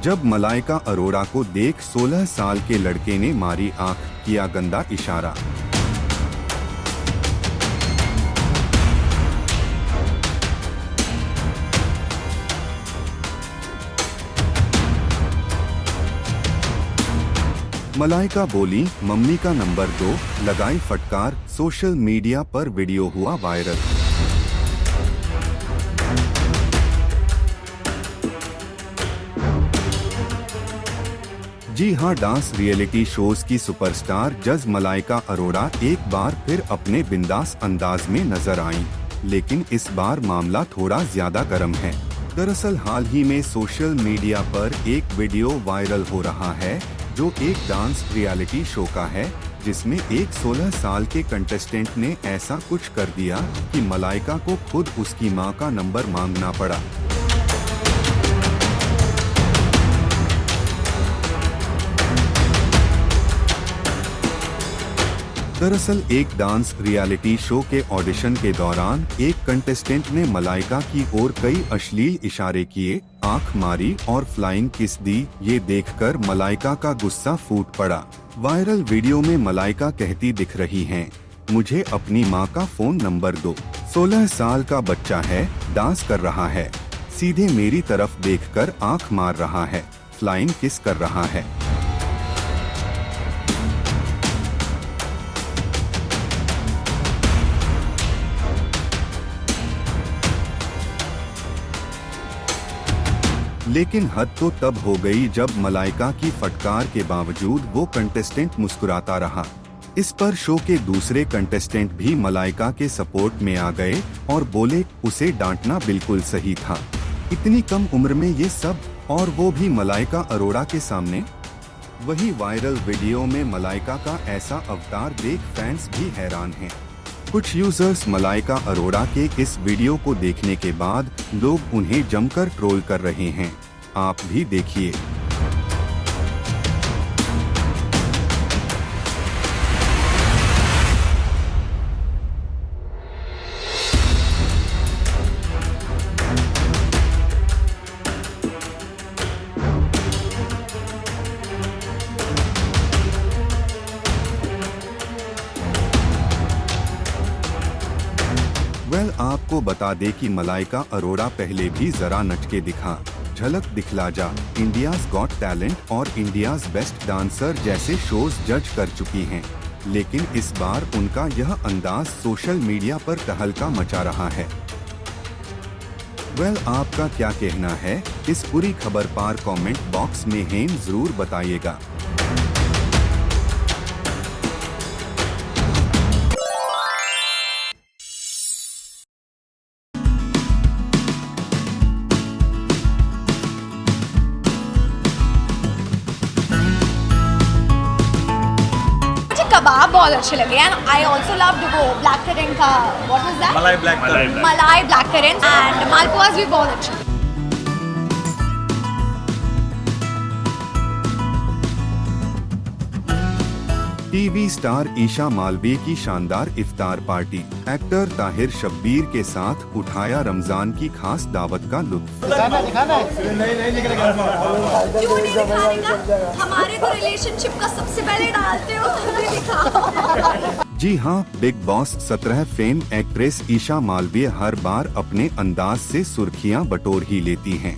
जब मलाइका अरोड़ा को देख 16 साल के लड़के ने मारी आंख, किया गंदा इशारा। मलाइका बोली, मम्मी का नंबर दो, लगाई फटकार। सोशल मीडिया पर वीडियो हुआ वायरल। जी हां, डांस रियलिटी शोज की सुपरस्टार जज मलाइका अरोड़ा एक बार फिर अपने बिंदास अंदाज में नजर आईं, लेकिन इस बार मामला थोड़ा ज्यादा गर्म है। दरअसल हाल ही में सोशल मीडिया पर एक वीडियो वायरल हो रहा है जो एक डांस रियलिटी शो का है, जिसमें एक 16 साल के कंटेस्टेंट ने ऐसा कुछ कर दिया कि मलाइका को खुद उसकी मां का नंबर मांगना पड़ा। दरअसल एक डांस रियलिटी शो के ऑडिशन के दौरान एक कंटेस्टेंट ने मलाइका की ओर कई अश्लील इशारे किए, आंख मारी और फ्लाइंग किस दी। ये देखकर मलाइका का गुस्सा फूट पड़ा। वायरल वीडियो में मलाइका कहती दिख रही हैं, मुझे अपनी मां का फोन नंबर दो। 16 साल का बच्चा है, डांस कर रहा है, सीधे मेरी तरफ देखकर आंख मार रहा है, फ्लाइंग किस कर रहा है। लेकिन हद तो तब हो गई जब मलाइका की फटकार के बावजूद वो कंटेस्टेंट मुस्कुराता रहा। इस पर शो के दूसरे कंटेस्टेंट भी मलाइका के सपोर्ट में आ गए और बोले, उसे डांटना बिल्कुल सही था, इतनी कम उम्र में ये सब, और वो भी मलाइका अरोड़ा के सामने। वही वायरल वीडियो में मलाइका का ऐसा अवतार देख फैंस भी हैरान हैं। कुछ यूजर्स मलाइका अरोड़ा के इस वीडियो को देखने के बाद लोग उन्हें जमकर ट्रोल कर रहे हैं। आप भी देखिए। आपको बता दे कि मलाइका अरोड़ा पहले भी जरा नच के दिखा, झलक दिखला जा, इंडियाज गॉट टैलेंट और इंडियाज बेस्ट डांसर जैसे शोज जज कर चुकी हैं, लेकिन इस बार उनका यह अंदाज सोशल मीडिया पर तहलका मचा रहा है। आपका क्या कहना है इस पूरी खबर पर कमेंट बॉक्स में जरूर बताइएगा। कबाब बहुत अच्छे लगे एंड आई ऑल्सो लव वो ब्लैक करेंट का, व्हाट वाज दैट, मलाई ब्लैक करेंट एंड मालपुआस भी बहुत अच्छे। टीवी स्टार ईशा मालवीय की शानदार इफ्तार पार्टी, एक्टर ताहिर शब्बीर के साथ उठाया रमजान की खास दावत का लुत्फ। हमारे तो रिलेशनशिप का सबसे पहले डालते हो, तुमने दिखाओ। जी हाँ, Bigg Boss 17 fame actress Isha Malviya हर बार अपने अंदाज से सुर्खियां बटोर ही लेती हैं।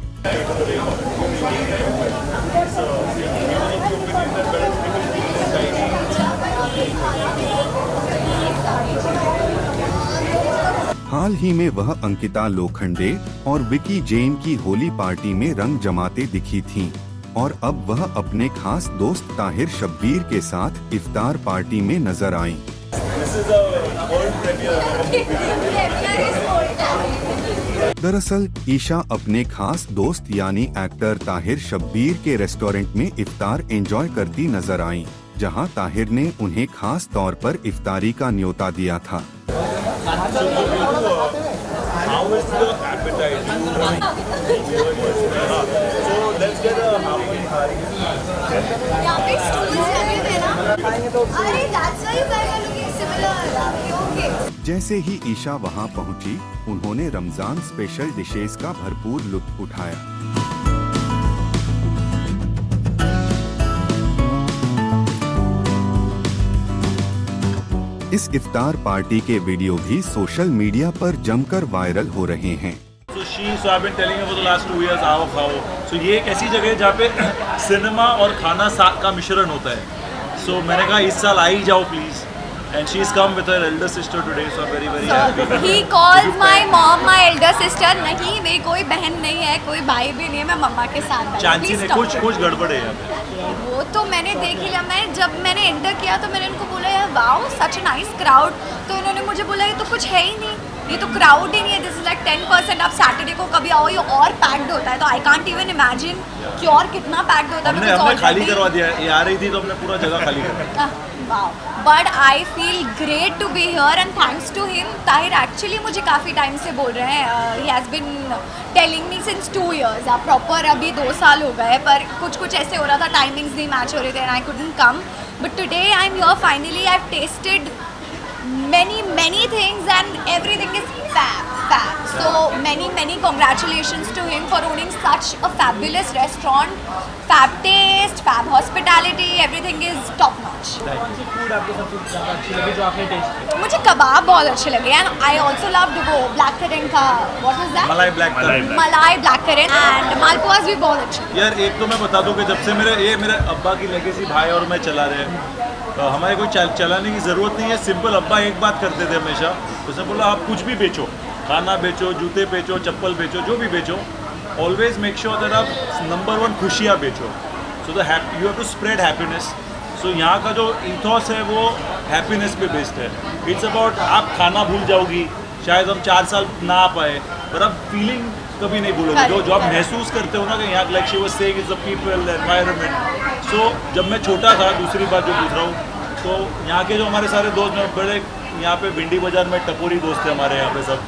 हाल ही में वह अंकिता लोखंडे और विकी जैन की होली पार्टी में रंग जमाते दिखी थीं और अब वह अपने खास दोस्त ताहिर शब्बीर के साथ इफ्तार पार्टी में नजर आईं। दरअसल ईशा अपने खास दोस्त यानी एक्टर ताहिर शब्बीर के रेस्टोरेंट में इफ्तार एंजॉय करती नजर आईं, जहां ताहिर ने उन्हें खास तौर पर इफ्तारी का न्योता दिया था। जैसे ही ईशा वहां पहुंची, उन्होंने रमजान स्पेशल डिशेस का भरपूर लुत्फ उठाया। इस इफ्तार पार्टी के वीडियो भी सोशल मीडिया पर जमकर वायरल हो रहे हैं। So I've been telling you for the last 2 years आओ खाओ। So ये एक ऐसी जगह है जहाँ पे सिनेमा और खाना साथ का मिश्रण होता है। So मैंने कहा इस साल आ ही जाओ please. And she's come with her elder sister today, so I'm very happy. He calls my mom my elder sister. नहीं, मेरी कोई बहन नहीं है, कोई भाई भी नहीं है, मैं मम्मा के साथ बैठी। चांची ने कुछ गड़बड़ है यहाँ पे। वो तो मैंने देख ही लिया। जब मैंने एंटर किया तो मैंने उनको बोला यार wow such a nice crowd. तो उन्होंने मुझे बोला ये तो कुछ है ही नहीं, ये तो क्राउड ही नहीं है, दिस इज लाइक 10%। आप सैटरडे को कभी आओ ये और पैक्ड होता है। तो आई कांट इवन इमेजिन कि और कितना पैक्ड होता है। हमने खाली करवा दिया, ये आ रही थी तो हमने पूरा जगह खाली कर दिया। Wow, but I feel great to be here and thanks to him. Tahir actually मुझे काफ़ी टाइम से बोल रहे हैं, he has been telling me since 2 years। आप प्रॉपर अभी 2 साल हो गए, पर कुछ ऐसे हो रहा था, टाइमिंग्स नहीं मैच हो रहे थे and I couldn't come. But today I am here finally. I have tested many things and everything is fab. So many congratulations to him for owning such a fabulous restaurant. Fab taste, fab hospitality, everything is top notch. Food आपको सबसे ज़्यादा अच्छी लगी जो आपने test किया? मुझे कबाब बहुत अच्छे लगे and I also loved वो black currant का what was that? मलाई ब्लैक currant। मलाई black currant and मालपुआस भी बहुत अच्छे। यार एक तो मैं बता दूं कि जब से मेरे अब्बा की लेगेसी भाई और मैं चला रहे हैं, तो हमारे कोई चलाने की ज़रूरत नहीं है। सिंपल अब्बा एक बात करते थे हमेशा, उसने बोला आप कुछ भी बेचो, खाना बेचो, जूते बेचो, चप्पल बेचो, जो भी बेचो, ऑलवेज मेक श्योर दैट आप नंबर 1 खुशियाँ बेचो। So you have to spread happiness. सो यहाँ का जो इथॉस है वो हैप्पीनेस पे बेस्ड है। इट्स अबाउट आप खाना भूल जाओगी, शायद हम 4 साल ना आ पाए, पर आप फीलिंग कभी नहीं भूलोगे। जो आप महसूस करते हो ना कि यहाँ like she was saying is the people, the environment. So जब मैं छोटा था, दूसरी बात जो पूछ रहा हूँ, तो यहाँ के जो हमारे सारे दोस्त में बड़े यहाँ पे भिंडी बाजार में टपोरी दोस्त थे हमारे यहाँ पे सब,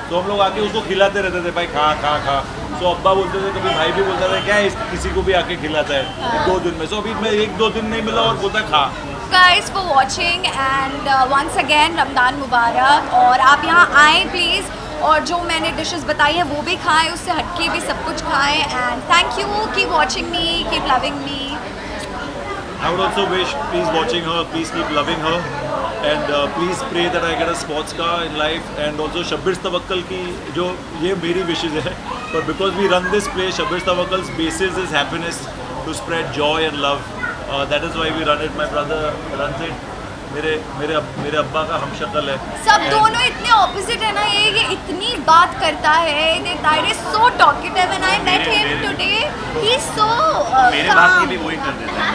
तो हम लोग आके उसको खिलाते रहते थे, भाई खा खा खा। सो अब्बा बोलते थे, कभी भाई भी बोलता था क्या है किसी को भी आके खिलाता है 2 दिन में। सो अभी मैं 1-2 दिन नहीं मिला और बोलता खा। Guys for watching and once again Ramzan मुबारक। और आप यहाँ आएँ प्लीज़, और जो मैंने डिशेस बताई है वो भी खाएं, उससे हटके भी सब कुछ खाएं। And thank you, keep watching me, keep loving me. I would also wish, please watching her, please keep loving her, and please pray that I get a sports car in life, and also Shabbir Tawakkal की जो ये मेरी wishes है, but because we run this place, Shabbir Tawakkal's basis is happiness, to spread joy and love. That is why we run it. My brother runs it. मेरे अब्बा का हमशक्ल है। सब दोनों इतने ऑपोजिट है ना। ये इतनी बात करता है, Tahir is so talkative and I met him today. He's so मेरे बात की भी वही कर देता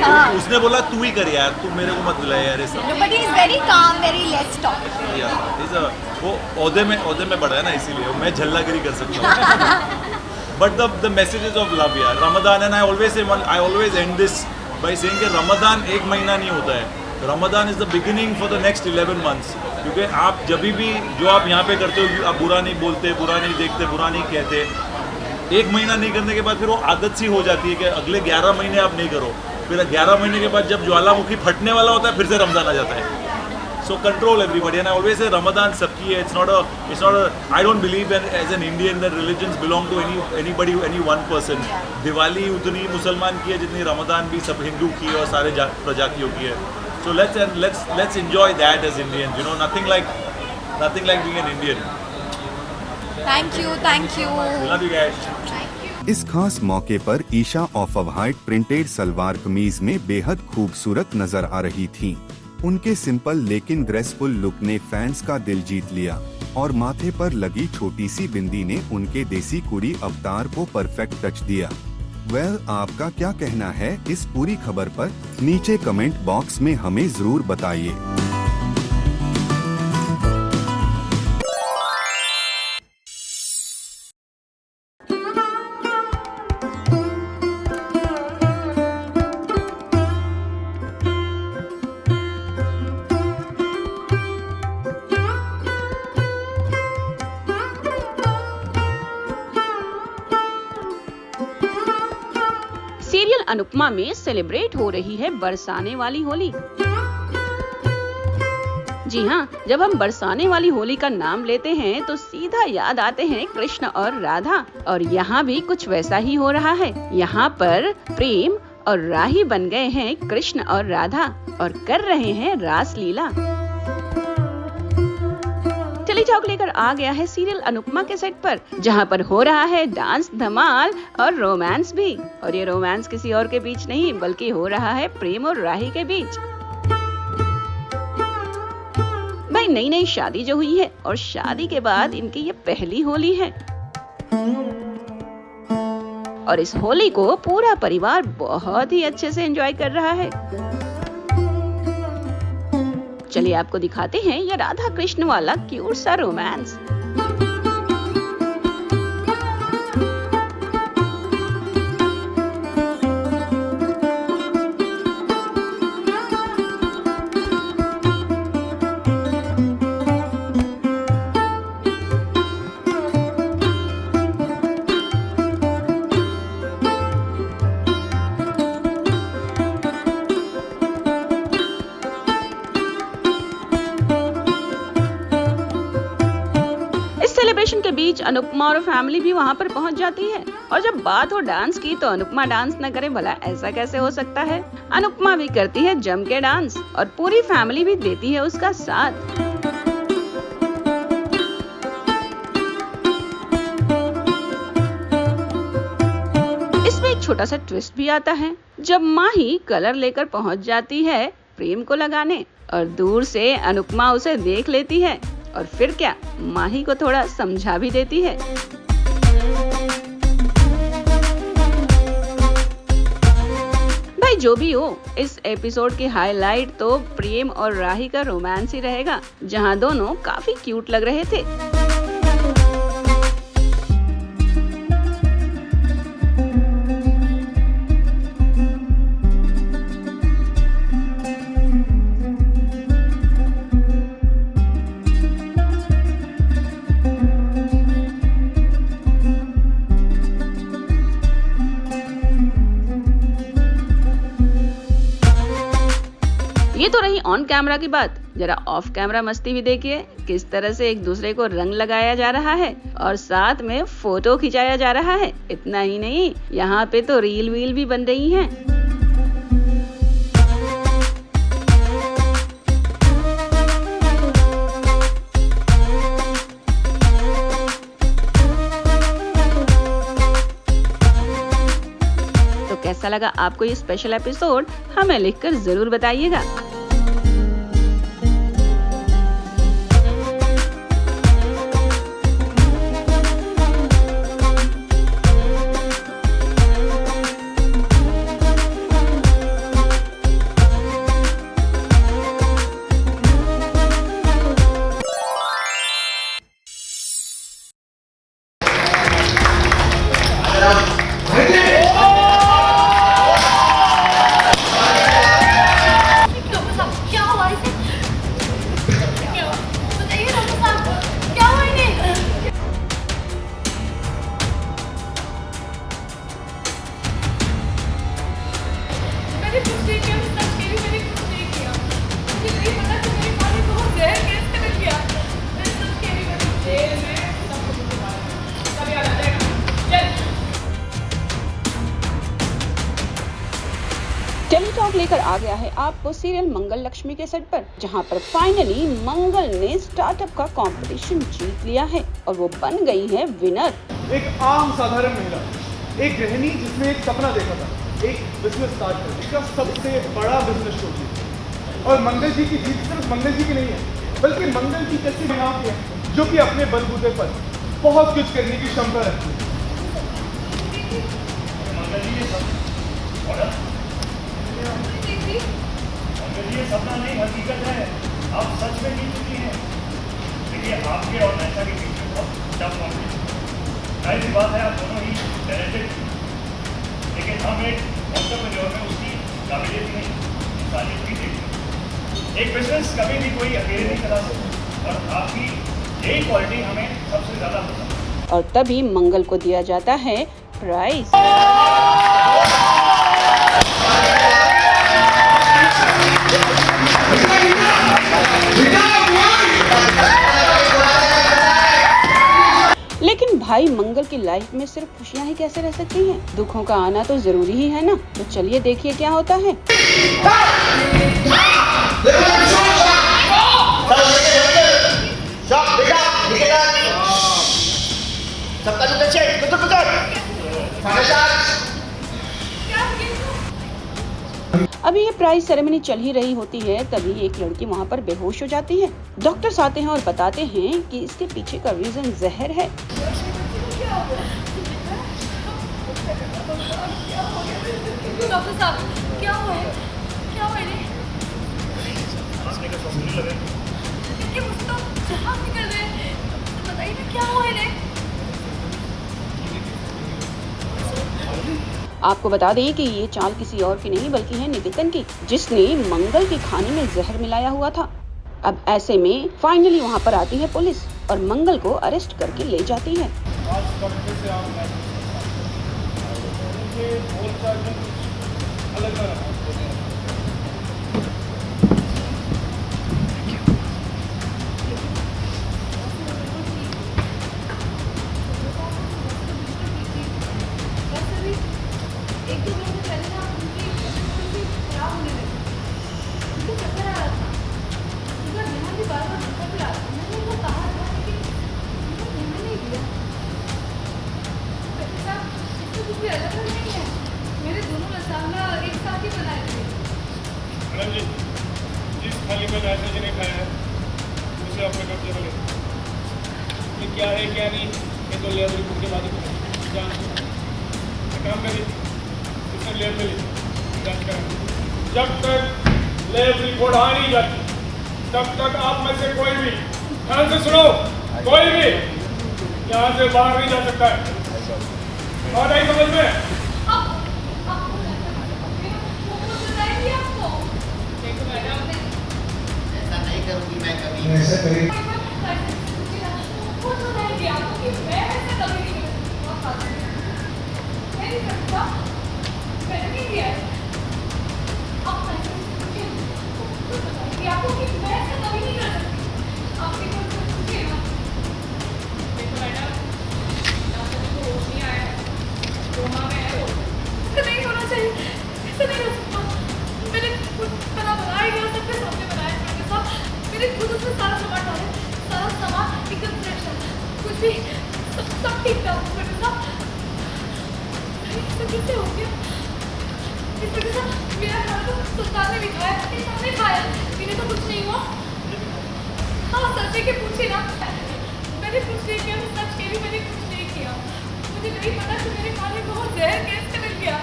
है। उसने बोला तू ही कर यार, तू मेरे को मत बुला यार ये सब। But he's very calm, very less talkative. वो ओहदे में बड़ा है ना, इसीलिए मैं झल्लागिरी कर सकता हूँ। But the messages of love यार, Ramadan, and I always end this by saying कि Ramadan 1 महीना नहीं होता है। Ramadan is the beginning for the next 11 months। क्योंकि आप जब भी जो आप यहाँ पे करते हो, आप बुरा नहीं बोलते, बुरा नहीं देखते, बुरा नहीं कहते, 1 महीना नहीं करने के बाद फिर वो आदत सी हो जाती है कि अगले 11 महीने आप नहीं करो। फिर 11 महीने के बाद जब ज्वालामुखी फटने वाला होता है, फिर से रमज़ान आ जाता है। So control everybody, and I always say Ramadan सबकी है। It's not a I don't believe as an Indian that religions belong to any one person. Diwali उतनी मुसलमान की है जितनी रमदान भी सब हिंदू की है और सारे प्रजातियों की है। So let's enjoy that as Indians, you know, nothing like being an Indian. Thank you. Love you guys. इस खास मौके पर Isha of a white printed salwar kameez में बेहद खूबसूरत नजर आ रही थीं। उनके सिंपल लेकिन ग्रेसफुल लुक ने फैंस का दिल जीत लिया और माथे पर लगी छोटी सी बिंदी ने उनके देसी कुरी अवतार को परफेक्ट टच दिया। आपका क्या कहना है इस पूरी खबर पर? नीचे कमेंट बॉक्स में हमें जरूर बताइए। सीरियल अनुपमा में सेलिब्रेट हो रही है बरसाने वाली होली। जी हाँ, जब हम बरसाने वाली होली का नाम लेते हैं तो सीधा याद आते हैं कृष्ण और राधा, और यहाँ भी कुछ वैसा ही हो रहा है। यहाँ पर प्रेम और राही बन गए हैं कृष्ण और राधा और कर रहे हैं रास लीला। टॉक लेकर आ गया है सीरियल अनुपमा के सेट पर, जहां पर हो रहा है डांस, धमाल और रोमांस भी। और ये रोमांस किसी और के बीच नहीं बल्कि हो रहा है प्रेम और राही के बीच। भाई नई नई शादी जो हुई है और शादी के बाद इनकी ये पहली होली है और इस होली को पूरा परिवार बहुत ही अच्छे से एंजॉय कर रहा है। चलिए आपको दिखाते हैं ये राधा कृष्ण वाला क्यूट सा रोमांस। सेलिब्रेशन के बीच अनुपमा और फैमिली भी वहाँ पर पहुँच जाती है और जब बात हो डांस की तो अनुपमा डांस न करे भला ऐसा कैसे हो सकता है। अनुपमा भी करती है जम के डांस और पूरी फैमिली भी देती है उसका साथ। इसमें एक छोटा सा ट्विस्ट भी आता है जब माही कलर लेकर पहुँच जाती है प्रेम को लगाने और दूर से अनुपमा उसे देख लेती है और फिर क्या माही को थोड़ा समझा भी देती है। भाई जो भी हो, इस एपिसोड की हाईलाइट तो प्रेम और राही का रोमांस ही रहेगा, जहां दोनों काफी क्यूट लग रहे थे। ये तो रही ऑन कैमरा की बात, जरा ऑफ कैमरा मस्ती भी देखिए किस तरह से एक दूसरे को रंग लगाया जा रहा है और साथ में फोटो खिंचाया जा रहा है। इतना ही नहीं, यहाँ पे तो रील वील भी बन रही हैं। तो कैसा लगा आपको ये स्पेशल एपिसोड, हमें लिखकर जरूर बताइएगा। टेली टॉक लेकर आ गया है आपको सीरियल मंगल लक्ष्मी के सेट पर, जहां पर फाइनली मंगल ने स्टार्टअप का कंपटीशन जीत लिया है और वो बन गई है विनर। एक आम साधारण महिला, एक गृहिणी जिसने एक सपना देखा था, एक बिजनेस स्टार्ट कर, इसका सबसे बड़ा बिजनेस शुरू किया। और मंगल जी की जीत सिर्फ मंगल जी की नहीं है, बल्कि मंगल जी कैसे बना के जो कि अपने बलबूते पर बहुत कुछ करने की क्षमता रखती है। ये सपना नहीं हकीकत है, आप सच में जीत चुकी हैं। देखिए आपके और नैशा के बीच में बहुत टफ कॉम्पिटिशन, जाहिर सी बात है आप दोनों ही टैलेंटेड, लेकिन हम एक एंटरप्रेन्योर में उसकी काबिलियत नहीं, तारीफ भी देखी। एक बिजनेस कभी भी कोई अकेले नहीं चला सकता और आपकी यही क्वालिटी हमें सबसे ज़्यादा पसंद है। और तभी मंगल को दिया जाता है प्राइज। लेकिन भाई मंगल की लाइफ में सिर्फ खुशियां ही कैसे रह सकती हैं? दुखों का आना तो जरूरी ही है ना। तो चलिए देखिए क्या होता है। Stop! सबका जूता चेक, पकड़। अभी ये प्राइज सेरेमनी चल ही रही होती है, तभी एक लड़की वहाँ पर बेहोश हो जाती है। डॉक्टर्स आते हैं और बताते हैं कि इसके पीछे का रीजन जहर है। डॉक्टर साहब क्या हुआ है? क्या हुआ है? खांसने का शौक नहीं लगे। ये मुझे तो जहाँ निकल रहे हैं, तो बताइए ना क्या हुआ है? आपको बता दें कि ये चाल किसी और की नहीं बल्कि है निकेतन की, जिसने मंगल की खाने में जहर मिलाया हुआ था। अब ऐसे में फाइनली वहाँ पर आती है पुलिस और मंगल को अरेस्ट करके ले जाती है। आज तड़के से आप उनके बोलचाल में कुछ अलग ना रहा। एक दो घंटे पहले ना उनकी खराब होने लगी, उनको चक्कर आ रहा था, उनका ध्यान भी बार बार चक्कर पे आ रहा था। मैंने उनको कहा था लेकिन उन्होंने ध्यान नहीं दिया। डॉक्टर साहब इसमें कुछ भी अलग नहीं है, मेरे दोनों मसाला एक साथ ही बनाए थे। मैडम जी, जिस थाली में राजा जी ने खाया है उसे अपने कब्जे में ले। ये क्या है क्या नहीं ये तो लेबर रिपोर्ट के बाद ही जान काम में लैब में जांच करें। जब तक लैब रिपोर्ट आ नहीं जाती तब तक आप में से कोई भी, ध्यान से सुनो, कोई भी यहाँ से बाहर नहीं जा सकता है। और नहीं समझ में? ऐसा नहीं करूँगी मैं कभी। नहीं होना चाहिए, ऐसा नहीं हो सकता। मैंने खुद बनाया गया, सबके सामने बनाया मेरे साथ, मैंने खुद उसमें सारा सामान डाला, सारा सामान एकदम फ्रेश था, कुछ भी सब ठीक था मेरे साथ। कैसे हो गया? इस वजह से मेरा खाना तो सुल्तान ने भी खाया, सबने खाया, इन्हें तो कुछ नहीं हुआ। हाँ सच है कि पूछे ना, मैंने कुछ नहीं किया, मैं सच कह रही, मैंने कुछ नहीं किया। मुझे नहीं पता कि मेरे खाने में बहुत जहर कैसे मिल गया।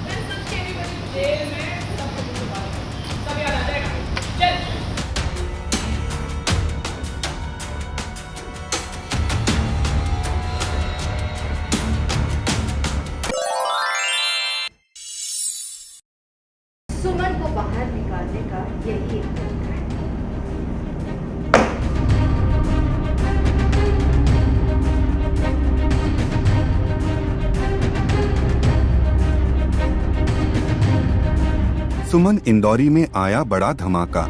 मैं सच कह रही, मैंने जेल में सब याद आ जाएगा। चल सुमन को बाहर निकालने का यही एक तरीका है। सुमन इंदौरी में आया बड़ा धमाका,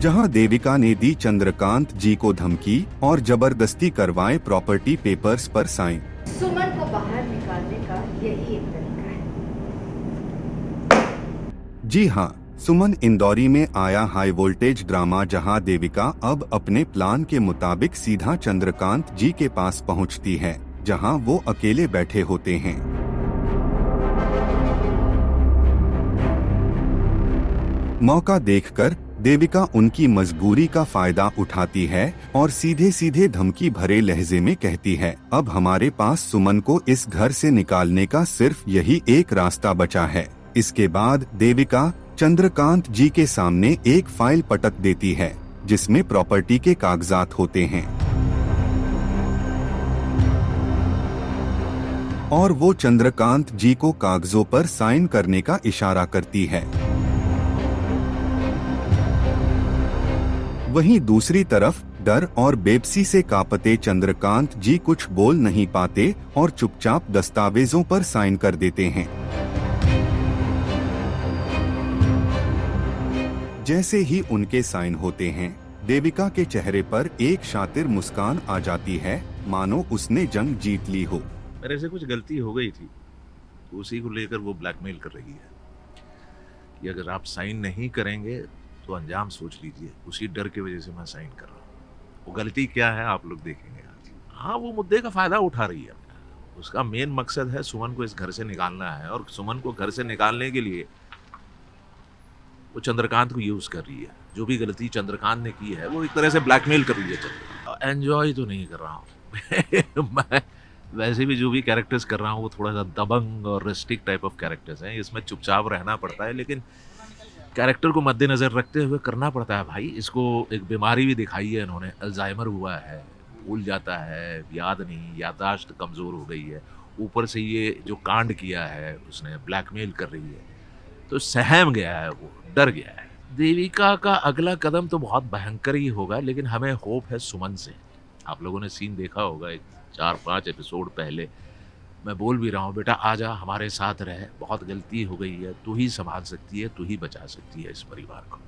जहां देविका ने दी चंद्रकांत जी को धमकी और जबरदस्ती करवाए प्रॉपर्टी पेपर्स पर साइन। सुमन को बाहर निकालने का यही एक तरीका है। जी हां, सुमन इंदौरी में आया हाई वोल्टेज ड्रामा, जहां देविका अब अपने प्लान के मुताबिक सीधा चंद्रकांत जी के पास पहुंचती है, जहां वो अकेले बैठे होते हैं। मौका देखकर देविका उनकी मजबूरी का फायदा उठाती है और सीधे सीधे धमकी भरे लहजे में कहती है, अब हमारे पास सुमन को इस घर से निकालने का सिर्फ यही एक रास्ता बचा है। इसके बाद देविका चंद्रकांत जी के सामने एक फाइल पटक देती है, जिसमें प्रॉपर्टी के कागजात होते हैं और वो चंद्रकांत जी को कागजों पर साइन करने का इशारा करती है। वहीं दूसरी तरफ डर और बेबसी से कांपते चंद्रकांत जी कुछ बोल नहीं पाते और चुपचाप दस्तावेजों पर साइन कर देते हैं। जैसे ही उनके साइन होते हैं, देविका के चेहरे पर एक शातिर मुस्कान आ जाती है, मानो उसने जंग जीत ली हो। मेरे से कुछ गलती हो गई थी, उसी को लेकर वो ब्लैकमेल कर रही है कि अगर आप साइन नहीं करेंगे तो अंजाम सोच लीजिए। उसी डर की वजह से मैं साइन कर रहा हूँ। वो गलती क्या है आप लोग देखेंगे आज। हाँ, वो मुद्दे का फायदा उठा रही है। उसका मेन मकसद है सुमन को इस घर से निकालना है, और सुमन को घर से निकालने के लिए वो चंद्रकांत को यूज कर रही है। जो भी गलती चंद्रकांत ने की है वो एक तरह से ब्लैकमेल कर रही है चंद्रकांत। एंजॉय तो नहीं कर रहा हूँ मैं वैसे भी जो भी कैरेक्टर्स कर रहा हूँ वो थोड़ा सा दबंग और रिस्टिक टाइप ऑफ कैरेक्टर्स हैं। इसमें चुपचाप रहना पड़ता है, लेकिन कैरेक्टर को मद्देनजर रखते हुए करना पड़ता है भाई। इसको एक बीमारी भी दिखाई है इन्होंने, अल्जाइमर हुआ है, भूल जाता है, याद नहीं, याददाश्त कमज़ोर हो गई है। ऊपर से ये जो कांड किया है उसने, ब्लैकमेल कर रही है, तो सहम गया है, वो डर गया है। देविका का अगला कदम तो बहुत भयंकर ही होगा, लेकिन हमें होप है सुमन से। आप लोगों ने सीन देखा होगा, एक 4-5 एपिसोड पहले मैं बोल भी रहा हूँ, बेटा आजा हमारे साथ रह, बहुत गलती हो गई है, तू ही संभाल सकती है, तू ही बचा सकती है इस परिवार को।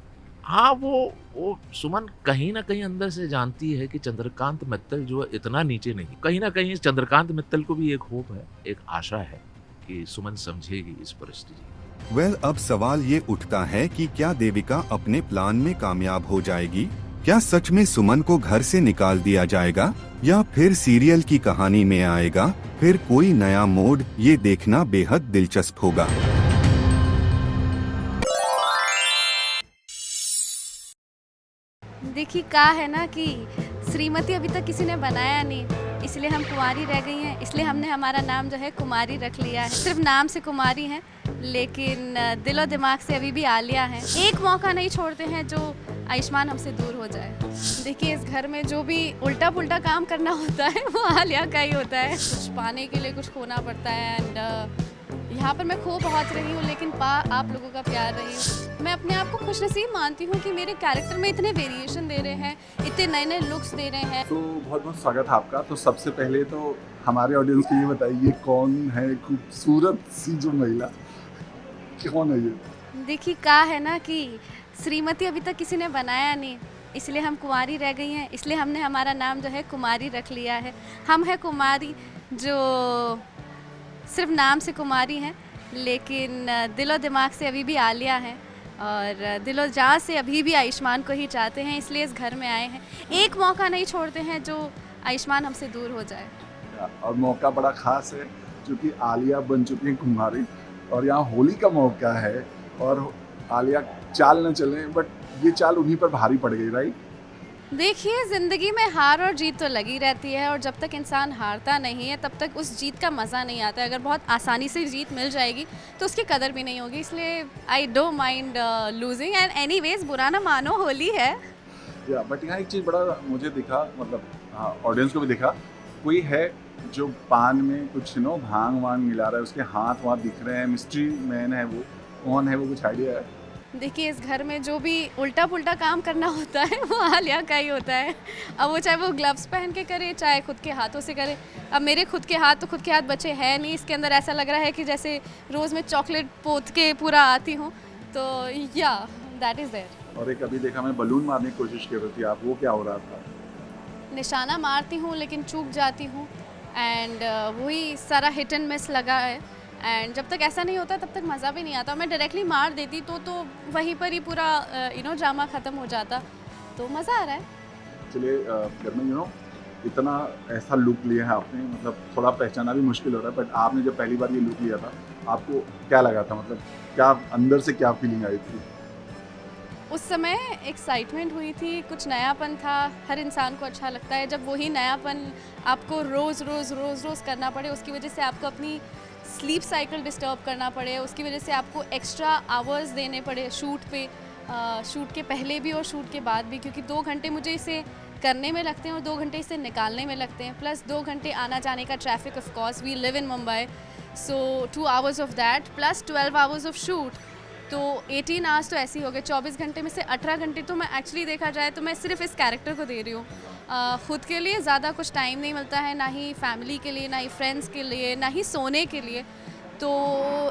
हाँ, वो सुमन कहीं ना कहीं अंदर से जानती है कि चंद्रकांत मित्तल जो है इतना नीचे नहीं। कहीं ना कहीं चंद्रकांत मित्तल को भी एक होप है, एक आशा है कि सुमन समझेगी इस परिस्थिति। वेल, अब सवाल ये उठता है कि क्या देविका अपने प्लान में कामयाब हो जाएगी? क्या सच में सुमन को घर से निकाल दिया जाएगा, या फिर सीरियल की कहानी में आएगा फिर कोई नया मोड़? ये देखना बेहद दिलचस्प होगा। देखिए का है ना कि श्रीमती अभी तक किसी ने बनाया नहीं, इसलिए हम कुमारी रह गई हैं। इसलिए हमने हमारा नाम जो है कुमारी रख लिया है। सिर्फ नाम से कुमारी हैं, लेकिन दिलो दिमाग से अभी भी आलिया हैं। एक मौका नहीं छोड़ते हैं जो आयुष्मान हमसे दूर हो जाए। देखिए इस घर में जो भी उल्टा पुल्टा काम करना होता है वो आलिया का ही होता है। कुछ पाने के लिए कुछ खोना पड़ता है, एंड यहाँ पर मैं खो बहुत रही हूँ, लेकिन पा आप लोगों का प्यार रही हूँ। मैं अपने आप को खुशनसीब मानती हूँ कि मेरे कैरेक्टर में इतने वेरिएशन दे रहे हैं, इतने नए नए लुक्स दे रहे हैं। तो बहुत बहुत स्वागत है आपका। तो सबसे पहले तो हमारे ऑडियंस को ये बताइए, कौन है खूबसूरत सी जो महिला, कौन है ये? देखिए का है ना कि श्रीमती अभी तक किसी ने बनाया नहीं, इसलिए हम कुमारी रह गई हैं। इसलिए हमने हमारा नाम जो है कुमारी रख लिया है। हम है कुमारी जो सिर्फ नाम से कुमारी हैं, लेकिन दिलो दिमाग से अभी भी आलिया हैं, और दिलो जान से अभी भी आयुष्मान को ही चाहते हैं। इसलिए इस घर में आए हैं। एक मौका नहीं छोड़ते हैं जो आयुष्मान हमसे दूर हो जाए। और मौका बड़ा खास है क्योंकि आलिया बन चुकी है कुमारी, और यहाँ होली का मौका है, और आलिया चाल न चले, बट ये चाल उन्हीं पर भारी पड़ गई, राइट? देखिए ज़िंदगी में हार और जीत तो लगी रहती है, और जब तक इंसान हारता नहीं है तब तक उस जीत का मज़ा नहीं आता है। अगर बहुत आसानी से जीत मिल जाएगी तो उसकी कदर भी नहीं होगी। इसलिए I don't mind losing, and anyways बुरा ना मानो, होली है। या बट यहाँ एक चीज़ बड़ा मुझे दिखा, मतलब ऑडियंस को भी दिखा, कोई है जो पान में कुछ भांग वांग मिला रहा है, उसके हाथ वहाँ दिख रहे हैं, मिस्ट्री मैन है वो, कौन है वो, कुछ आइडिया है? देखिए इस घर में जो भी उल्टा पुल्टा काम करना होता है वो आलिया का ही होता है। अब वो चाहे वो ग्लव्स पहन के करे, चाहे खुद के हाथों से करे। अब मेरे खुद के हाथ बचे हैं नहीं, इसके अंदर ऐसा लग रहा है कि जैसे रोज़ मैं चॉकलेट पोत के पूरा आती हूँ, तो या दैट इज़ देयर। और एक अभी देखा मैं बलून मारने की कोशिश कर रही थी आप, वो क्या हो रहा था? निशाना मारती हूँ लेकिन चूक जाती हूँ, एंड वही सारा हिट एंड मिस लगा है। एंड जब तक ऐसा नहीं होता तब तक मज़ा भी नहीं आता। मैं डायरेक्टली मार देती तो वहीं पर ही पूरा ड्रामा ख़त्म हो जाता, तो मज़ा आ रहा है। चलिए गर्मी इतना ऐसा लुक लिया है आपने, मतलब थोड़ा पहचाना भी मुश्किल हो रहा है, बट आपने जब पहली बार ये लुक लिया था आपको क्या लगा था, मतलब क्या अंदर से क्या फीलिंग आई थी? उस समय एक्साइटमेंट हुई थी, कुछ नयापन था। हर इंसान को अच्छा लगता है जब वही नयापन आपको रोज़ रोज़ करना पड़े, उसकी वजह से आपको अपनी स्लीप साइकिल डिस्टर्ब करना पड़े, उसकी वजह से आपको एक्स्ट्रा आवर्स देने पड़े शूट पे, शूट के पहले भी और शूट के बाद भी, क्योंकि 2 घंटे मुझे इसे करने में लगते हैं और 2 घंटे इसे निकालने में लगते हैं, प्लस 2 घंटे आना जाने का traffic. Of course we live in Mumbai, so 2 hours of that plus 12 hours of shoot, तो 18 आवर्स तो ऐसे ही हो गए। 24 घंटे में से 18 घंटे तो मैं एक्चुअली देखा जाए तो मैं सिर्फ इस कैरेक्टर को दे रही हूँ। ख़ुद के लिए ज़्यादा कुछ टाइम नहीं मिलता है, ना ही फैमिली के लिए, ना ही फ्रेंड्स के लिए, ना ही सोने के लिए। तो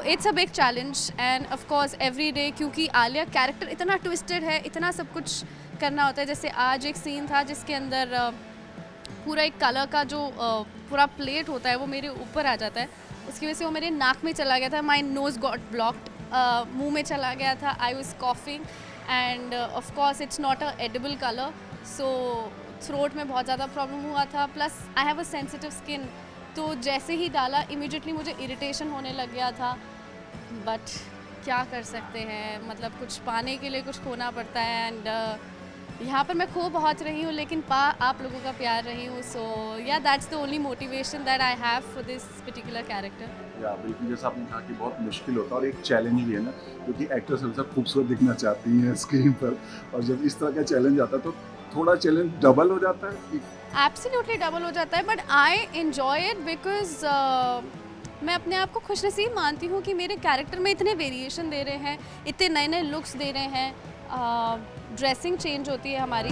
it's a big challenge, end of course every day, क्योंकि आलिया कैरेक्टर इतना ट्विस्टेड है, इतना सब कुछ करना होता है। जैसे आज एक सीन था जिसके अंदर पूरा एक कलर का जो पूरा प्लेट होता है वो मेरे ऊपर आ जाता है, उसकी वजह से वो मेरे नाक में चला गया था। माई नोज़ गॉट ब्लॉक्ड, मुंह में चला गया था। I was coughing, end of course it's not a edible colour, so throat में बहुत ज़्यादा प्रॉब्लम हुआ था, plus I have a sensitive skin, तो जैसे ही डाला इमीडिएटली मुझे इरिटेशन होने लग गया था। बट क्या कर सकते हैं, मतलब कुछ पाने के लिए कुछ खोना पड़ता है, एंड यहाँ पर मैं खो बहुत रही हूँ लेकिन पा आप लोगों का प्यार रही हूँ। सो या that's the only motivation that I have for this particular character. या बिल्कुल जैसा आपने कहा कि बहुत मुश्किल होता है और एक चैलेंज भी है ना, क्योंकि एक्ट्रेस हमेशा खूबसूरत दिखना चाहती हैं स्क्रीन पर, और जब इस तरह का चैलेंज आता है तो थोड़ा चैलेंज डबल हो जाता है। एब्सोल्युटली डबल हो जाता है, but I enjoy it because मैं अपने आप को खुशनसीब मानती हूँ कि मेरे कैरेक्टर में इतने वेरिएशन दे रहे हैं, इतने नए नए लुक्स दे रहे हैं, ड्रेसिंग चेंज होती है हमारी।